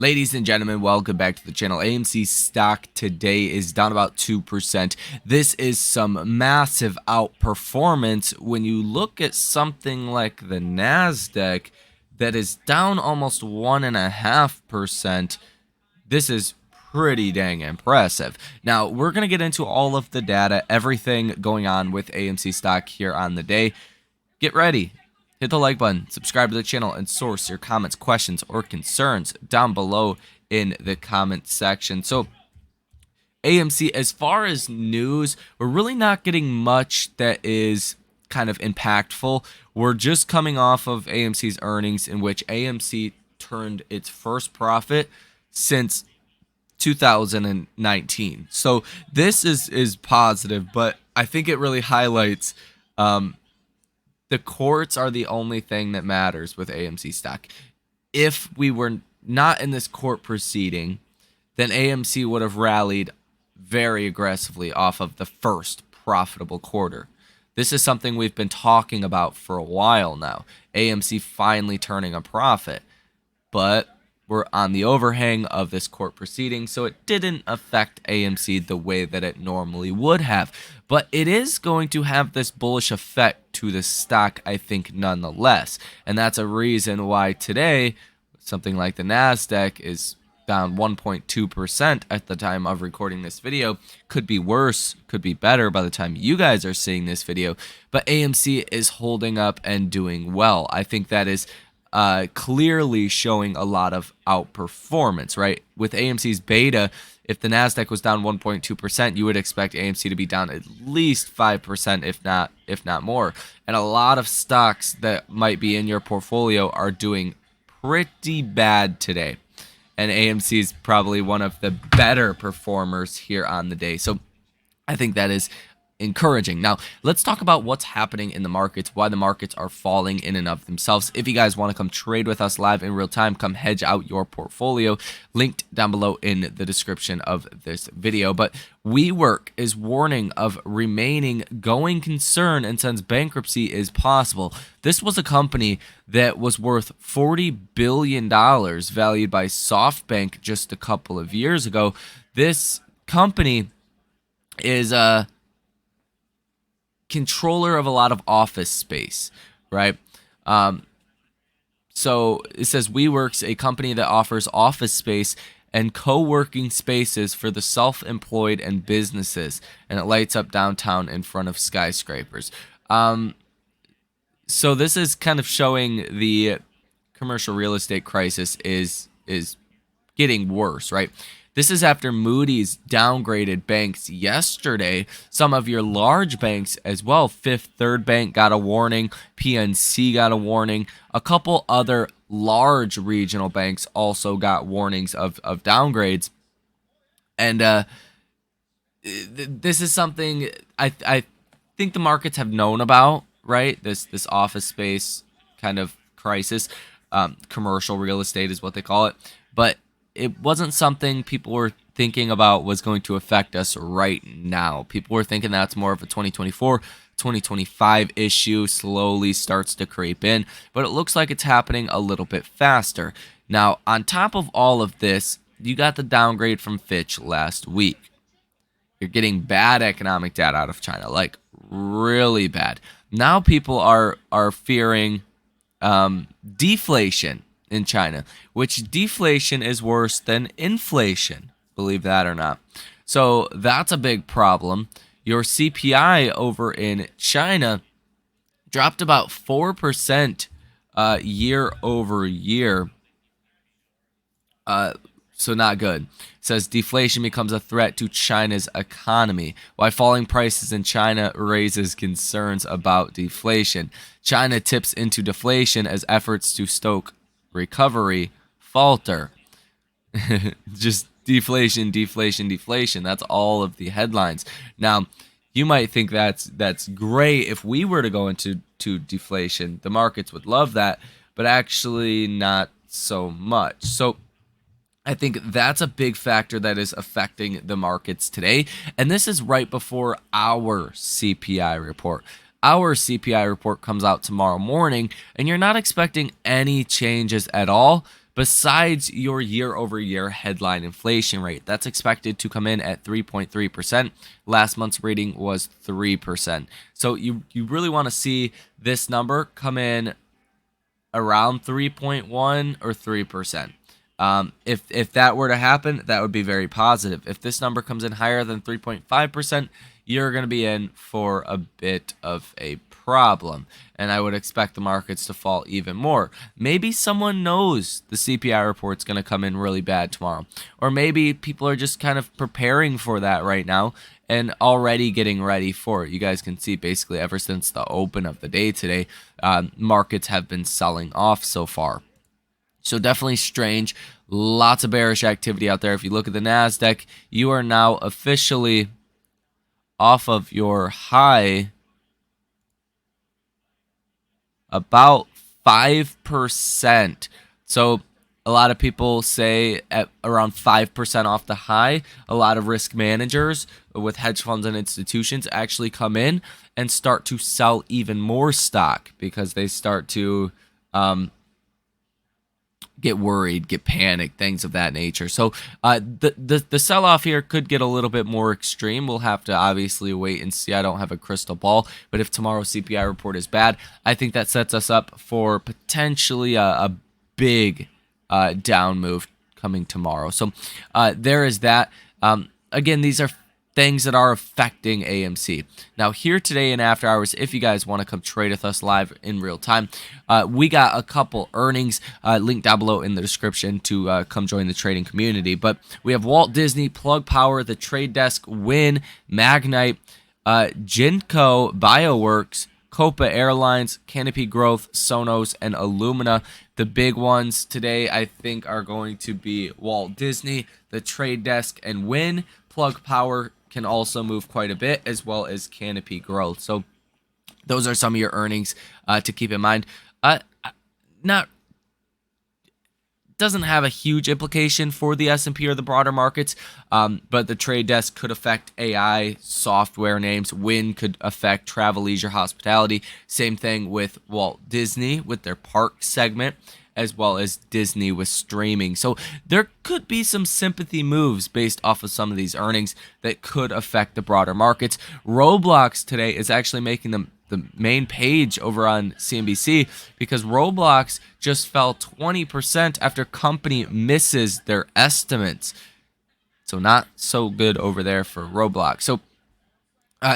Ladies and gentlemen, welcome back to the channel. AMC stock today is down about 2%. This is some massive outperformance when you look at something like the NASDAQ that is down almost 1.5%. This is pretty dang impressive. Now, we're going to get into all of the data, everything going on with AMC stock here on the day. Get ready. Hit the like button, subscribe to the channel, and source your comments, questions, or concerns down below in the comment section. So, AMC, as far as news, we're really not getting much that is kind of impactful. We're just coming off of AMC's earnings, in which AMC turned its first profit since 2019. So, this is positive, but I think it really highlights the courts are the only thing that matters with AMC stock. If we were not in this court proceeding, then AMC would have rallied very aggressively off of the first profitable quarter. This is something we've been talking about for a while now. AMC finally turning a profit. But we're on the overhang of this court proceeding, so it didn't affect AMC the way that it normally would have. But it is going to have this bullish effect to the stock, I think, nonetheless. And that's a reason why today, something like the NASDAQ is down 1.2% at the time of recording this video. Could be worse, could be better by the time you guys are seeing this video. But AMC is holding up and doing well. I think that is clearly showing a lot of outperformance, right? With AMC's beta, if the NASDAQ was down 1.2%, you would expect AMC to be down at least 5%, if not more. And a lot of stocks that might be in your portfolio are doing pretty bad today. And AMC is probably one of the better performers here on the day. So I think that is encouraging. Now, let's talk about what's happening in the markets, why the markets are falling in and of themselves. If you guys want to come trade with us live in real time, come hedge out your portfolio, linked down below in the description of this video. But WeWork is warning of remaining going concern and says bankruptcy is possible. This was a company that was worth $40 billion valued by SoftBank just a couple of years ago. This company is controller of a lot of office space, right? So it says WeWork's a company that offers office space and co-working spaces for the self-employed and businesses, and it lights up downtown in front of skyscrapers. So this is kind of showing the commercial real estate crisis is getting worse, right? This is after Moody's downgraded banks yesterday. Some of your large banks as well. Fifth Third Bank got a warning. PNC got a warning. A couple other large regional banks also got warnings of downgrades. And this is something I think the markets have known about, right? This office space kind of crisis. Commercial real estate is what they call it. But it wasn't something people were thinking about was going to affect us right now. People were thinking that's more of a 2024, 2025 issue, slowly starts to creep in, but it looks like it's happening a little bit faster. Now, on top of all of this, you got the downgrade from Fitch last week. You're getting bad economic data out of China, like really bad. Now people are fearing deflation in China, which deflation is worse than inflation, believe that or not. So that's a big problem. Your CPI over in China dropped about 4% year over year. So not good. It says deflation becomes a threat to China's economy. Why falling prices in China raises concerns about deflation. China tips into deflation as efforts to stoke recovery falter. Just deflation, deflation, deflation. That's all of the headlines. Now, you might think that's great if we were to go into deflation. The markets would love that, but actually not so much. So I think that's a big factor that is affecting the markets today. And this is right before our CPI report. Our CPI report comes out tomorrow morning, and you're not expecting any changes at all. besides your year-over-year headline inflation rate. That's expected to come in at 3.3%. Last month's reading was 3%. So you really want to see this number come in around 3.1 or 3%. If that were to happen, that would be very positive. If this number comes in higher than 3.5%, you're going to be in for a bit of a problem. And I would expect the markets to fall even more. Maybe someone knows the CPI report's going to come in really bad tomorrow. Or maybe people are just kind of preparing for that right now and already getting ready for it. You guys can see basically ever since the open of the day today, markets have been selling off so far. So definitely strange. Lots of bearish activity out there. If you look at the NASDAQ, you are now officially off of your high about 5%. So a lot of people say at around 5% off the high. A lot of risk managers with hedge funds and institutions actually come in and start to sell even more stock because they start to get worried, get panicked, things of that nature. So the sell-off here could get a little bit more extreme. We'll have to obviously wait and see. I don't have a crystal ball, but if tomorrow's CPI report is bad, I think that sets us up for potentially a big down move coming tomorrow. So there is that. Again, these are things that are affecting AMC. Now, here today in after hours, if you guys want to come trade with us live in real time, we got a couple earnings linked down below in the description to come join the trading community. But we have Walt Disney, Plug Power, The Trade Desk, Wynn, Magnite, Genco, Bioworks, Copa Airlines, Canopy Growth, Sonos, and Illumina. The big ones today, I think, are going to be Walt Disney, The Trade Desk, and Wynn. Plug Power can also move quite a bit, as well as Canopy Growth. So those are some of your earnings to keep in mind. Doesn't have a huge implication for the S&P or the broader markets, but the Trade Desk could affect AI software names. Wynn could affect travel, leisure, hospitality. Same thing with Walt Disney with their park segment, as well as Disney with streaming. So there could be some sympathy moves based off of some of these earnings that could affect the broader markets. Roblox today is actually making the main page over on CNBC because Roblox just fell 20% after company misses their estimates. So not so good over there for Roblox. So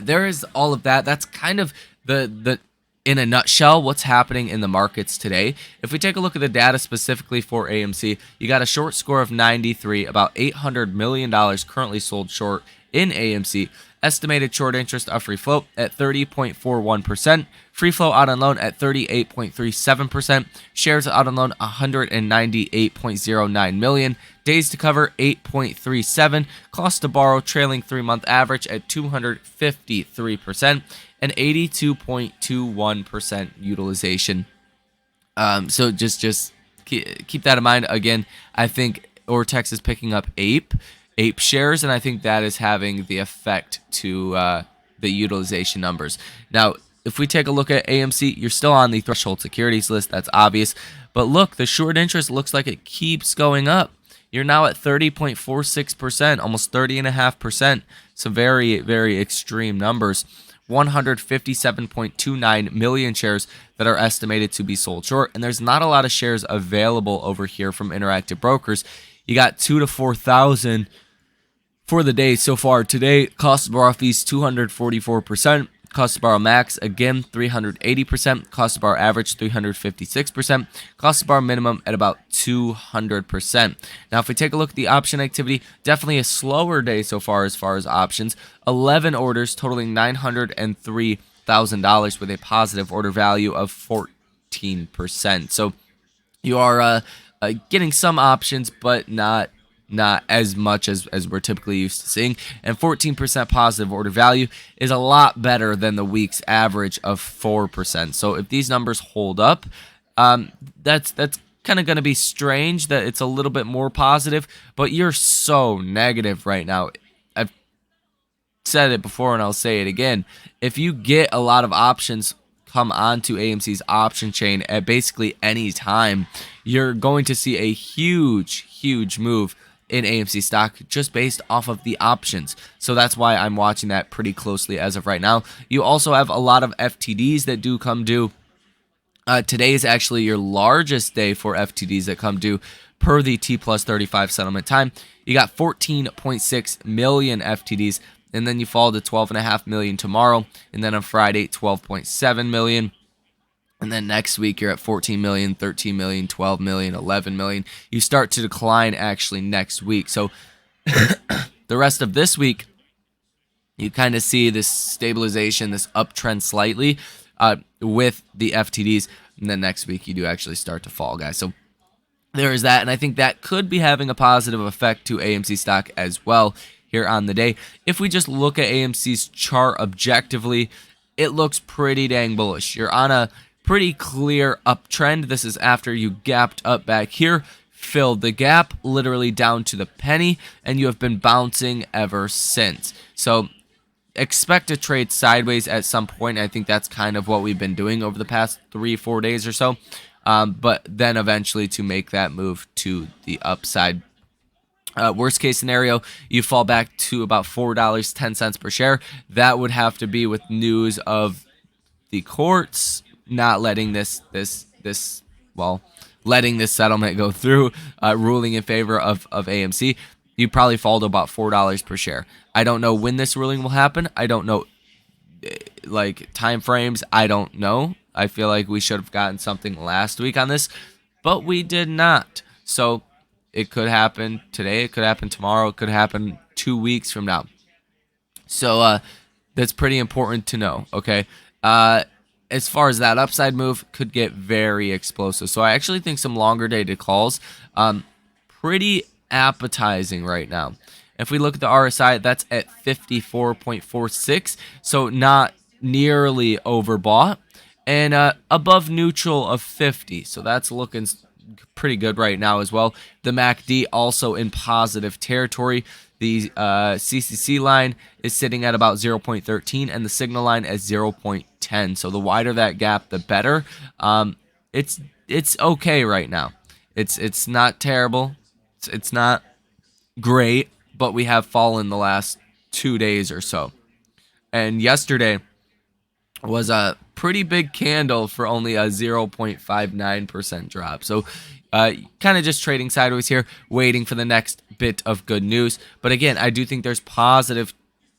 there is all of that. That's kind of the in a nutshell, what's happening in the markets today. If we take a look at the data specifically for AMC, you got a short score of 93, about $800 million currently sold short in AMC. Estimated short interest of free float at 30.41%. Free float out on loan at 38.37%. Shares out on loan 198.09 million. Days to cover 8.37. Cost to borrow trailing 3-month average at 253%. And 82.21% utilization. So just keep that in mind. Again, I think Ortex is picking up ape shares, and I think that is having the effect to the utilization numbers. Now, if we take a look at AMC, you're still on the threshold securities list. That's obvious. But look, the short interest looks like it keeps going up. You're now at 30.46%, almost 30.5%. Some very, very extreme numbers. 157.29 million shares that are estimated to be sold short, and there's not a lot of shares available over here from Interactive Brokers. You got 2,000 to 4,000 for the day so far today. Cost to borrow fees 244%. Cost to borrow max, again, 380%. Cost to borrow average, 356%. Cost to borrow minimum at about 200%. Now, if we take a look at the option activity, definitely a slower day so far as options. 11 orders totaling $903,000 with a positive order value of 14%. So you are getting some options, but not as much as we're typically used to seeing. And 14% positive order value is a lot better than the week's average of 4%. So if these numbers hold up, that's kind of going to be strange that it's a little bit more positive, but you're so negative right now. I've said it before and I'll say it again. If you get a lot of options come onto AMC's option chain at basically any time, you're going to see a huge move in AMC stock just based off of the options. So that's why I'm watching that pretty closely as of right now. You also have a lot of FTDs that do come due. Today is actually your largest day for FTDs that come due per the T plus 35 settlement time. You got 14.6 million FTDs, and then you fall to 12.5 million tomorrow, and then on Friday, 12.7 million. And then next week, you're at 14 million, 13 million, 12 million, 11 million. You start to decline actually next week. So the rest of this week, you kind of see this stabilization, this uptrend slightly with the FTDs. And then next week, you do actually start to fall, guys. So there is that. And I think that could be having a positive effect to AMC stock as well here on the day. If we just look at AMC's chart objectively, it looks pretty dang bullish. You're on a pretty clear uptrend. This is after you gapped up back here, filled the gap literally down to the penny, and you have been bouncing ever since. So expect to trade sideways at some point. I think that's kind of what we've been doing over the past 3-4 days or so. But then eventually to make that move to the upside. Worst case scenario, you fall back to about $4.10 per share. That would have to be with news of the courts not letting letting this settlement go through, ruling in favor of AMC. You probably fall to about $4 per share. I don't know when this ruling will happen. I don't know like time frames. I don't know. I feel like we should have gotten something last week on this, but we did not. So it could happen today. It could happen tomorrow. It could happen 2 weeks from now. So that's pretty important to know. Okay. As far as that upside move, could get very explosive. So I actually think some longer dated calls, pretty appetizing right now. If we look at the RSI, that's at 54.46, so not nearly overbought, and above neutral of 50, so that's looking pretty good right now as well. The MACD also in positive territory. The CCC line is sitting at about 0.13 and the signal line at 0.10. So the wider that gap, the better. It's okay right now. It's not terrible. It's not great, but we have fallen the last 2 days or so. And yesterday was a pretty big candle for only a 0.59% drop. So kind of just trading sideways here, waiting for the next bit of good news. But again, I do think there's positive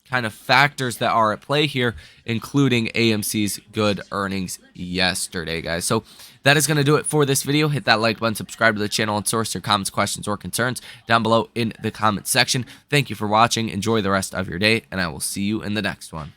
kind of factors that are at play here, including AMC's good earnings yesterday, guys. So that is going to do it for this video. Hit that like button, subscribe to the channel, and source your comments, questions, or concerns down below in the comments section. Thank you for watching. Enjoy the rest of your day, and I will see you in the next one.